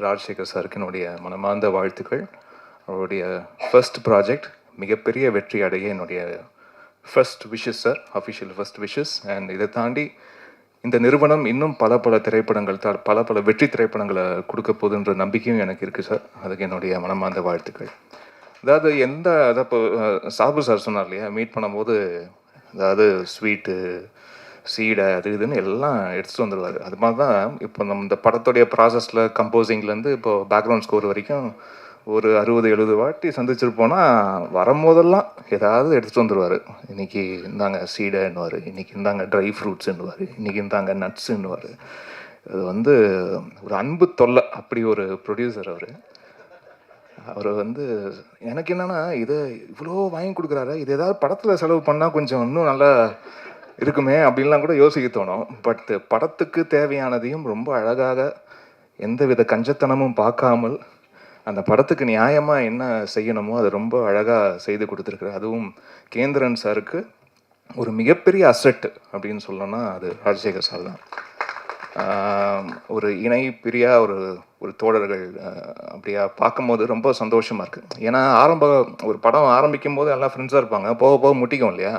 ராஜசேகர் சாருக்கு என்னுடைய மனமார்ந்த வாழ்த்துக்கள். அவருடைய ஃபர்ஸ்ட் ப்ராஜெக்ட் மிகப்பெரிய வெற்றி அடைய என்னுடைய first wishes sir, official first wishes. And இதை தாண்டி இந்த நிறுவனம் இன்னும் பல திரைப்படங்கள் பல வெற்றி திரைப்படங்களை கொடுக்க போகுதுன்ற நம்பிக்கையும் எனக்கு இருக்குது சார். அதுக்கு என்னுடைய மனமார்ந்த வாழ்த்துக்கள். அதாவது அதை இப்போ சாபு சார் சொன்னார் இல்லையா, மீட் பண்ணும்போது அதாவது ஸ்வீட்டு சீடை அது இதுன்னு எல்லாம் எடுத்துகிட்டு வந்துடுவார். அது மாதிரி தான் இப்போ நம்ம இந்த படத்துடைய ப்ராசஸில் கம்போசிங்லேருந்து இப்போ பேக்ரவுண்ட் ஸ்கோர் வரைக்கும் ஒரு 60-70 வாட்டி சந்திச்சிருப்போனால் வரும்போதெல்லாம் ஏதாவது எடுத்துகிட்டு வந்துடுவார். இன்றைக்கி இந்தாங்க சீடைன்னுவார், இன்றைக்கி இந்தாங்க ட்ரை ஃப்ரூட்ஸுன்னுவார், இன்றைக்கி இந்தாங்க நட்ஸுன்னுவார். அது வந்து ஒரு அன்பு தொல்லை. அப்படி ஒரு ப்ரொடியூசர் அவர் எனக்கு என்னென்னா இதை இவ்வளோ வாங்கி கொடுக்குறாரு, இது ஏதாவது படத்தில் செலவு பண்ணால் கொஞ்சம் இன்னும் நல்லா இருக்குமே அப்படின்லாம் கூட யோசிக்க தோணும். பட் படத்துக்கு தேவையானதையும் ரொம்ப அழகாக எந்தவித கஞ்சத்தனமும் பார்க்காமல் அந்த படத்துக்கு நியாயமாக என்ன செய்யணுமோ அதை ரொம்ப அழகாக செய்து கொடுத்துருக்குறாரு. அதுவும் கேந்திரன் சாருக்கு ஒரு மிகப்பெரிய அசெட் அப்படின்னு சொல்லணும்னா அது ராஜசேகர் சார் தான். ஒரு இணை பிரியா ஒரு தோழர்கள் அப்படியா பார்க்கும்போது ரொம்ப சந்தோஷமாக இருக்குது. ஏன்னா ஒரு படம் ஆரம்பிக்கும் போது எல்லாம் ஃப்ரெண்ட்ஸாக இருப்பாங்க, போக போக முட்டிக்கும் இல்லையா.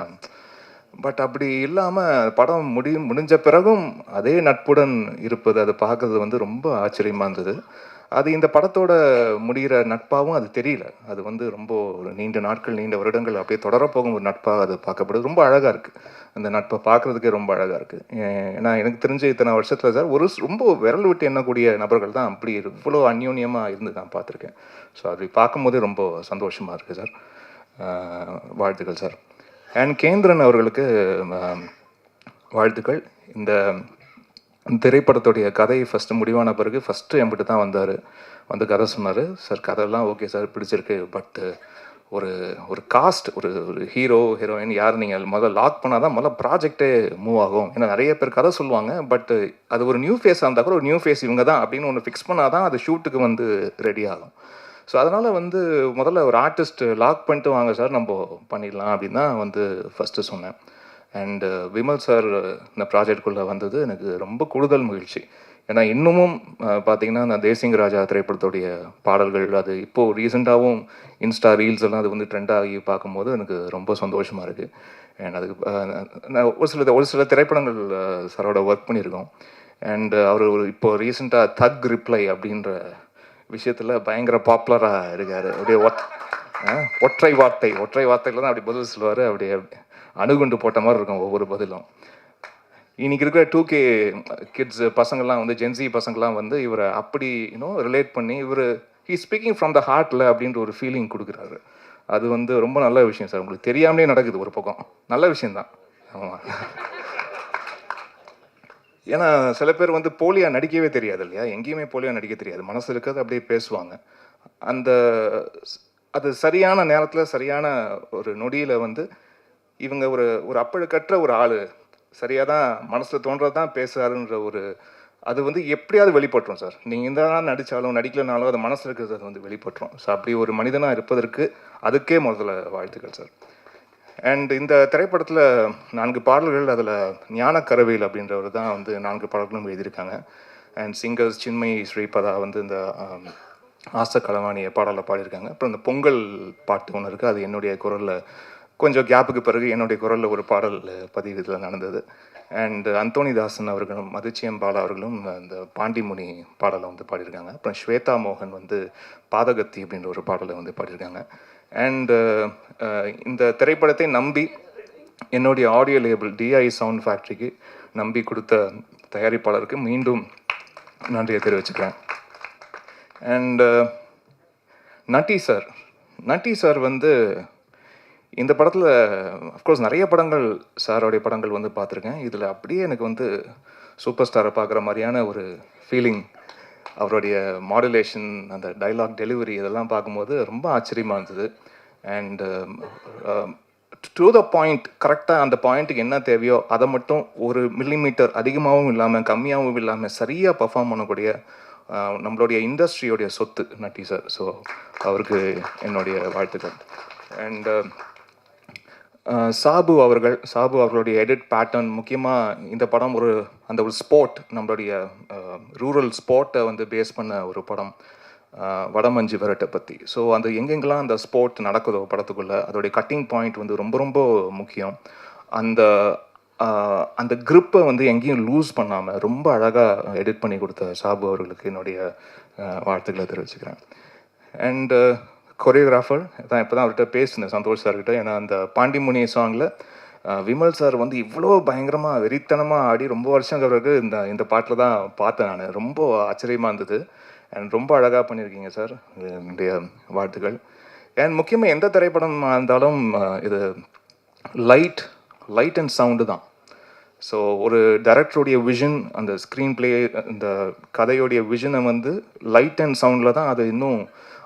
பட் அப்படி இல்லாமல் படம் முடிஞ்ச பிறகும் அதே நட்புடன் இருப்பது, அதை பார்க்குறது ரொம்ப ஆச்சரியமாக இருந்தது. அது இந்த படத்தோட முடிகிற நட்பாகவும் அது தெரியல. அது ரொம்ப ஒரு நீண்ட நாட்கள் நீண்ட வருடங்கள் அப்படியே தொடரப்போகும் ஒரு நட்பாக அது பார்க்கப்படுது. ரொம்ப அழகாக இருக்குது. அந்த நட்பை பார்க்குறதுக்கே ரொம்ப அழகாக இருக்குது. ஏன்னா எனக்கு தெரிஞ்ச இத்தனை வருஷத்தில் சார் ரொம்ப விரல் விட்டு எண்ணக்கூடிய நபர்கள் தான் அப்படி இவ்வளோ அந்யோன்யமாக இருந்து நான் பார்த்துருக்கேன். ஸோ அது பார்க்கும்போதே ரொம்ப சந்தோஷமாக இருக்குது சார். வாழ்த்துக்கள் சார். அண்ட் கேந்திரன் அவர்களுக்கு வாழ்த்துக்கள். இந்த திரைப்படத்துடைய கதை ஃபஸ்ட்டு முடிவான பிறகு ஃபஸ்ட்டு என்கிட்ட தான் வந்து கதை சொன்னார். சார் கதையெல்லாம் ஓகே சார், பிடிச்சிருக்கு. பட்டு ஒரு காஸ்ட் ஒரு ஹீரோயின் யார் நீங்கள் முதல்ல லாக் பண்ணால் தான் முதல்ல ப்ராஜெக்டே மூவ் ஆகும். ஏன்னா நிறைய பேர் கதை சொல்லுவாங்க, பட் அது ஒரு நியூ ஃபேஸாக இருந்தால் கூட ஒரு நியூ ஃபேஸ் இவங்க தான் அப்படின்னு ஒன்று ஃபிக்ஸ் பண்ணால் தான் அது ஷூட்டுக்கு ரெடி ஆகும். ஸோ அதனால் முதல்ல ஒரு ஆர்டிஸ்ட் லாக் பண்ணிட்டு வாங்க சார் நம்ம பண்ணிடலாம் அப்படின்னு தான் ஃபஸ்ட்டு சொன்னேன். அண்டு விமல் சார் இந்த ப்ராஜெக்டுக்குள்ளே வந்தது எனக்கு ரொம்ப கூடுதல் மகிழ்ச்சி. ஏன்னா இன்னமும் பார்த்திங்கன்னா அந்த தேசிங்க ராஜா திரைப்படத்துடைய பாடல்கள் அது இப்போது ரீசெண்டாகவும் இன்ஸ்டா ரீல்ஸ் எல்லாம் அது ட்ரெண்டாகி பார்க்கும்போது எனக்கு ரொம்ப சந்தோஷமாக இருக்குது. அண்ட் அதுக்கு நான் ஒரு சில திரைப்படங்கள் சாரோட ஒர்க் பண்ணியிருக்கோம். அண்டு அவர் இப்போது ரீசெண்டாக தக் ரிப்ளை அப்படின்ற விஷயத்தில் பயங்கர பாப்புலராக இருக்கார். அப்படியே ஒற்றை வார்த்தையில் தான் அப்படி பதில் சொல்லுவார். அப்படியே அணுகுண்டு போட்ட மாதிரி இருக்கும் ஒவ்வொரு பதிலும். இன்றைக்கி இருக்கிற 2K கிட்ஸ் பசங்கள்லாம் ஜென்சி பசங்கள்லாம் இவரை அப்படி ரிலேட் பண்ணி ஹீ ஸ்பீக்கிங் ஃப்ரம் த ஹார்ட்டில் அப்படின்ற ஒரு ஃபீலிங் கொடுக்குறாரு. அது ரொம்ப நல்ல விஷயம் சார். உங்களுக்கு தெரியாமலே நடக்குது ஒரு பக்கம், நல்ல விஷயந்தான். ஆமாம். ஏன்னா சில பேர் போலியாக நடிக்கவே தெரியாது இல்லையா, எங்கேயுமே போலியாக நடிக்க தெரியாது, மனசு இருக்கிறது அப்படியே பேசுவாங்க. அது சரியான நேரத்தில் சரியான ஒரு நொடியில் இவங்க ஒரு அப்பழுக்கற்ற ஒரு ஆள் சரியாக தான் மனசில் தோன்றது தான் பேசுகிறாருன்ற அது எப்படியாவது வெளிப்பட்டுரும் சார். நீங்கள் இந்த நாள் நடித்தாலும் நடிக்கலனாலும் அது மனசில் இருக்கிறது அது வெளிப்பட்டுரும். ஸோ அப்படி ஒரு மனிதனாக இருப்பதற்கு அதுக்கே முதல்ல வாழ்த்துக்கள் சார். அண்ட் இந்த திரைப்படத்தில் 4 பாடல்கள், அதில் ஞானக்கரவேல் அப்படின்றவர் தான் 4 பாடல்களும் எழுதியிருக்காங்க. அண்ட் சிங்கர்ஸ் சின்மயி ஸ்ரீபதா இந்த ஆசை களவாணிய பாடலை பாடியிருக்காங்க. அப்புறம் இந்த பொங்கல் பாட்டு ஒன்று இருக்குது, அது என்னுடைய குரலில் கொஞ்சம் கேப்புக்கு பிறகு என்னுடைய குரலில் ஒரு பாடல் பதிவு இதில் நடந்தது. அண்ட் அந்தோணிதாசன் அவர்களும் மதுச்சியம் பாலா அவர்களும் இந்த பாண்டிமுனி பாடலை பாடியிருக்காங்க. அப்புறம் ஸ்வேதா மோகன் பாதகத்தி அப்படின்ற ஒரு பாடலை பாடியிருக்காங்க. அண்டு இந்த திரைப்படத்தை நம்பி என்னுடைய ஆடியோ லேபிள் டிஐ சவுண்ட் ஃபேக்ட்ரிக்கு நம்பி கொடுத்த தயாரிப்பாளருக்கு மீண்டும் நன்றியை தெரிவிச்சுக்கிறேன். அண்டு நட்டி சார் இந்த படத்தில் அஃப்கோர்ஸ் நிறைய படங்கள் சாரோடைய படங்கள் பார்த்துருக்கேன். இதில் அப்படியே எனக்கு சூப்பர் ஸ்டாரை பார்க்குற மாதிரியான ஒரு ஃபீலிங். அவருடைய மாடுலேஷன், அந்த டைலாக் டெலிவரி இதெல்லாம் பார்க்கும்போது ரொம்ப ஆச்சரியமாக இருந்தது. அண்டு டு த பாயிண்ட், கரெக்டாக அந்த பாயிண்ட்டுக்கு என்ன தேவையோ அதை மட்டும் ஒரு மில்லிமீட்டர் அதிகமாகவும் இல்லாமல் கம்மியாகவும் இல்லாமல் சரியாக பர்ஃபார்ம் பண்ணக்கூடிய நம்மளுடைய இண்டஸ்ட்ரியோடைய சொத்து நட்டி சார். ஸோ அவருக்கு என்னுடைய வாழ்த்துக்கள். அண்டு சாபு அவர்களுடைய எடிட் பேட்டர்ன் முக்கியமாக இந்த படம் அந்த ஒரு ஸ்போர்ட் நம்மளுடைய ரூரல் ஸ்போர்ட்டை வந்து பேஸ் பண்ண ஒரு படம் வடமஞ்சு விரட்டை பற்றி. ஸோ அந்த எங்கெங்கெல்லாம் அந்த ஸ்போர்ட் நடக்குதோ படத்துக்குள்ளே அதோடைய கட்டிங் பாயிண்ட் வந்து ரொம்ப ரொம்ப முக்கியம். அந்த அந்த grip-ஐ வந்து எங்கேயும் லூஸ் பண்ணாமல் ரொம்ப அழகாக எடிட் பண்ணி கொடுத்த சாபு அவர்களுக்கு என்னுடைய வாழ்த்துக்களை தெரிவிச்சுக்கிறேன். அண்ட் கொரியோகிராஃபர் தான் இப்போ தான் அவர்கிட்ட பேசினேன் சந்தோஷ் சார்கிட்ட. ஏன்னா அந்த பாண்டிமுனி சாங்கில் விமல் சார் வந்து இவ்வளோ பயங்கரமாக வெறித்தனமாக ஆடி ரொம்ப வருஷம் பிறகு இந்த பாட்டில் தான் பார்த்தேன் நான். ரொம்ப ஆச்சரியமாக இருந்தது. அண்ட் ரொம்ப அழகாக பண்ணியிருக்கீங்க சார், என்னுடைய வாழ்த்துக்கள். அண்ட் முக்கியமாக எந்த திரைப்படம் இருந்தாலும் இது லைட் அண்ட் சவுண்டு தான். ஸோ ஒரு டைரக்டருடைய விஷன், அந்த ஸ்க்ரீன் பிளே, இந்த கதையோடைய விஷனை வந்து லைட் அண்ட் சவுண்டில் தான் அது இன்னும்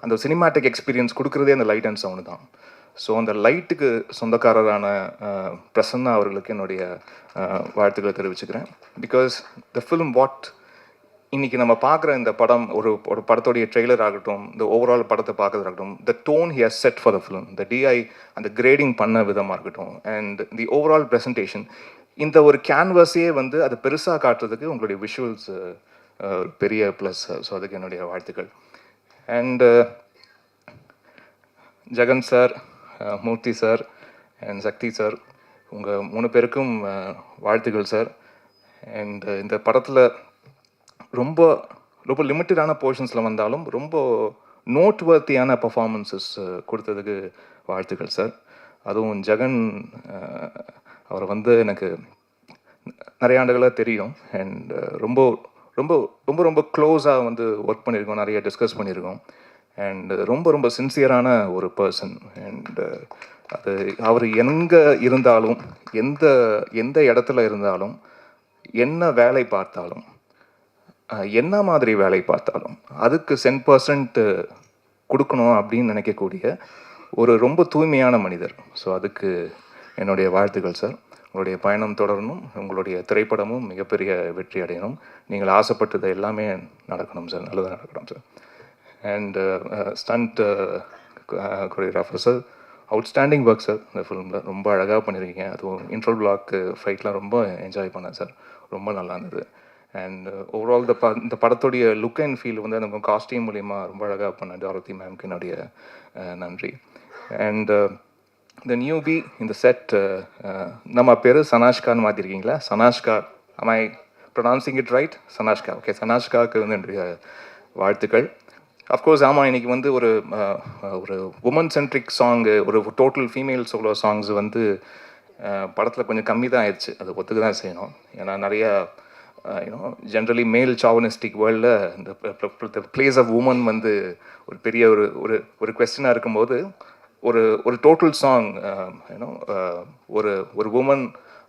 அந்த சினிமாட்டிக் எக்ஸ்பீரியன்ஸ் கொடுக்குறதே அந்த லைட் அண்ட் சவுண்டு தான். ஸோ அந்த லைட்டுக்கு சொந்தக்காரரான பிரசன்னா அவர்களுக்கு என்னுடைய வாழ்த்துக்களை தெரிவிச்சுக்கிறேன். பிகாஸ் த ஃபிலிம் இன்றைக்கி நம்ம பார்க்குற இந்த படம் ஒரு படத்தோடைய ட்ரெய்லர் ஆகட்டும், இந்த ஓவரால் படத்தை பார்க்குறதாகட்டும், the tone he has set for the film, இந்த டிஐ அந்த கிரேடிங் பண்ண விதமாக இருக்கட்டும், அண்ட் தி ஓவரால் ப்ரெசன்டேஷன், இந்த ஒரு கேன்வஸே வந்து அதை பெருசாக காட்டுறதுக்கு உங்களுடைய விஷுவல்ஸ் பெரிய ப்ளஸ். ஸோ அதுக்கு என்னுடைய வாழ்த்துக்கள். And Jagan sir, Murthy sir and Sakthi sir, உங்கள் 3 பேருக்கும் வாழ்த்துக்கள் சார். அண்ட் இந்த படத்தில் ரொம்ப ரொம்ப லிமிட்டடான போர்ஷன்ஸில் வந்தாலும் ரொம்ப நோட்வர்த்தியான பர்ஃபார்மன்ஸஸ் கொடுத்ததுக்கு வாழ்த்துக்கள் சார். அதுவும் ஜெகன் அவரை வந்து எனக்கு நிறைய ஆண்டுகளாக தெரியும். அண்ட் ரொம்ப ரொம்ப ரொம்ப ரொம்ப க்ளோஸாக வந்து ஒர்க் பண்ணியிருக்கோம், நிறைய டிஸ்கஸ் பண்ணியிருக்கோம். அண்ட் ரொம்ப ரொம்ப சின்சியரான ஒரு பர்சன். அண்ட் அது அவர் எங்கே இருந்தாலும், எந்த இடத்துல இருந்தாலும், என்ன வேலை பார்த்தாலும், என்ன மாதிரி வேலை பார்த்தாலும் அதுக்கு 100% கொடுக்கணும் அப்படின்னு நினைக்கக்கூடிய ஒரு ரொம்ப தூய்மையான மனிதர். ஸோ அதுக்கு என்னுடைய வாழ்த்துக்கள் சார். உங்களுடைய பயணம் தொடரணும், உங்களுடைய திரைப்படமும் மிகப்பெரிய வெற்றி அடையணும். நீங்கள் ஆசைப்பட்டது எல்லாமே நடக்கணும் சார், நல்லதாக நடக்கணும் sir. And stunt choreographer sir, outstanding work sir. இந்த ஃபிலிமில் ரொம்ப அழகாக பண்ணியிருக்கீங்க. அதுவும் இன்ட்ரோ பிளாக் ஃபைட்லாம் ரொம்ப என்ஜாய் பண்ணேன் சார், ரொம்ப நல்லா இருந்தது. அண்ட் ஓவரால் இந்த படத்துடைய லுக் அண்ட் ஃபீல் வந்து அந்த காஸ்டியூம் மூலிமா ரொம்ப அழகாக பண்ண டாரதி மேம்க்கு என்னுடைய நன்றி. அண்ட் இந்த நியூபி இந்த செட், நம்ம பேர் சனாஷ்கான்னு மாற்றிருக்கீங்களா? Sanashka, am I pronouncing it right? Sanashka, okay. சனாஷ்காவுக்கு வந்து என்னுடைய வாழ்த்துக்கள். அஃப்கோர்ஸ் ஆமாம், இன்றைக்கி வந்து ஒரு உமன் சென்ட்ரிக் சாங்கு, ஒரு டோட்டல் ஃபீமேல் சோலோ சாங்ஸ் வந்து படத்தில் கொஞ்சம் கம்மி தான் ஆயிடுச்சு. அது ஒத்துக்க தான் செய்யணும். ஏன்னா நிறையா ஜென்ரலி மேல் சாவனிஸ்டிக் வேர்ல்டில் இந்த பிளேஸ் ஆஃப் உமன் வந்து ஒரு பெரிய ஒரு கொஸ்டினாக இருக்கும்போது ஒரு டோட்டல் சாங் ஒரு உமன்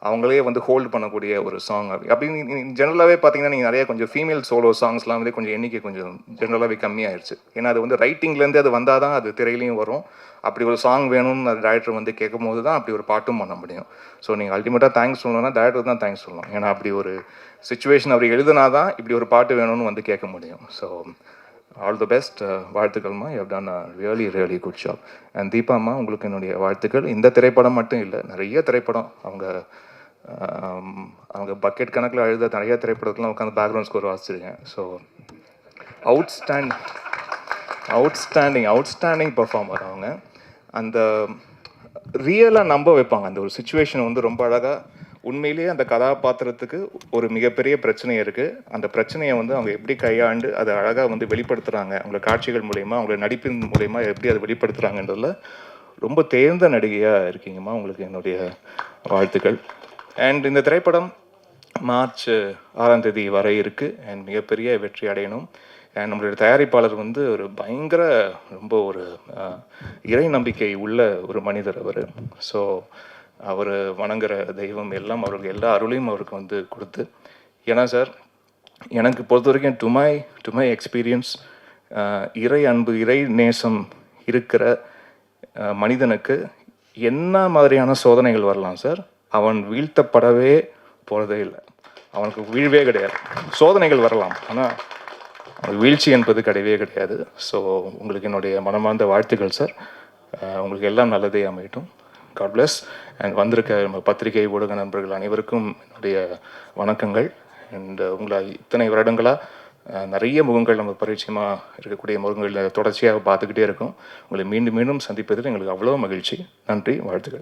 அவங்களே வந்து ஹோல்டு பண்ணக்கூடிய ஒரு சாங் அப்படின்னு ஜென்ரலாகவே பார்த்தீங்கன்னா நீங்கள் நிறைய கொஞ்சம் ஃபீமேல் சோலோ சாங்ஸ்லாம் வந்து கொஞ்சம் எண்ணிக்கை கொஞ்சம் ஜென்ரலாகவே கம்மியாகிடுச்சு. ஏன்னா அது வந்து ரைட்டிங்லேருந்து அது வந்தால் தான் அது திரையிலையும் வரும். அப்படி ஒரு சாங் வேணும்னு அந்த டைரக்டர் வந்து கேட்கும் போது தான் அப்படி ஒரு பாட்டும் பண்ண முடியும். ஸோ நீங்கள் அல்டிமேட்டாக தேங்க்ஸ் சொல்லணும்னா டைரக்டர் தான் தேங்க்ஸ் சொல்லணும். ஏன்னா அப்படி ஒரு சுச்சுவேஷன் அவர் எழுதுனா தான் இப்படி ஒரு பாட்டு வேணும்னு வந்து கேட்க முடியும். ஸோ ஆல் தி பெஸ்ட், வாழ்த்துக்கள்மா. You have done a really good job. And தீபாம்மா, உங்களுக்கு என்னுடைய வாழ்த்துக்கள். இந்த திரைப்படம் மட்டும் இல்லை, நிறைய திரைப்படம் அவங்க பக்கெட் கணக்கில் எழுத நிறைய திரைப்படத்துலாம் உட்காந்து பேக்ரவுண்ட் ஸ்கோர் வாசிச்சிருக்கேன். ஸோ அவுட்ஸ்டாண்டிங் பர்ஃபார்மர் அவங்க. அந்த ரியலாக நம்ப வைப்பாங்க. அந்த ஒரு சுச்சுவேஷன் வந்து ரொம்ப அழகாக, உண்மையிலேயே அந்த கதாபாத்திரத்துக்கு ஒரு மிகப்பெரிய பிரச்சனை இருக்குது. அந்த பிரச்சனையை வந்து அவங்க எப்படி கையாண்டு அதை அழகாக வந்து வெளிப்படுத்துகிறாங்க, அவங்கள காட்சிகள் மூலயமா, அவங்கள நடிப்பின் மூலயமா எப்படி அதை வெளிப்படுத்துகிறாங்கன்றதில் ரொம்ப தேர்ந்த நடிகையாக இருக்கீங்கம்மா. உங்களுக்கு என்னுடைய வாழ்த்துக்கள். அண்ட் இந்த திரைப்படம் மார்ச் 6ஆம் தேதி வரை இருக்குது. அண்ட் மிகப்பெரிய வெற்றி அடையணும். அண்ட் நம்மளுடைய தயாரிப்பாளர் வந்து ஒரு பயங்கர ரொம்ப ஒரு இறை நம்பிக்கை உள்ள ஒரு மனிதர் அவர். ஸோ அவர் வணங்குற தெய்வம் எல்லாம் அவருக்கு எல்லா அருளையும் அவருக்கு வந்து கொடுத்து, ஏன்னா சார் எனக்கு பொறுத்த வரைக்கும் டு மை எக்ஸ்பீரியன்ஸ், இறை அன்பு, இறை நேசம் இருக்கிற மனிதனுக்கு என்ன மாதிரியான சோதனைகள் வரலாம் சார், அவன் வீழ்த்தப்படவே போகிறதே இல்லை. அவனுக்கு வீழ்வே கிடையாது. சோதனைகள் வரலாம், ஆனால் அவனுக்கு வீழ்ச்சி என்பது கிடையவே கிடையாது. ஸோ உங்களுக்கு என்னுடைய மனமார்ந்த வாழ்த்துக்கள் சார். உங்களுக்கு எல்லாம் நல்லதே அமையட்டும். God plus. அண்ட் வந்திருக்க நம்ம பத்திரிகை ஊடக நண்பர்கள் அனைவருக்கும் என்னுடைய வணக்கங்கள். அண்ட் உங்களை இத்தனை வருடங்களாக நிறைய முகங்கள் நம்ம பரிச்சயமாக இருக்கக்கூடிய முகங்கள் தொடர்ச்சியாக பார்த்துக்கிட்டே இருக்கோம். உங்களை மீண்டும் மீண்டும் சந்திப்பதில் எங்களுக்கு அவ்வளோ மகிழ்ச்சி. நன்றி, வாழ்த்துக்கள்.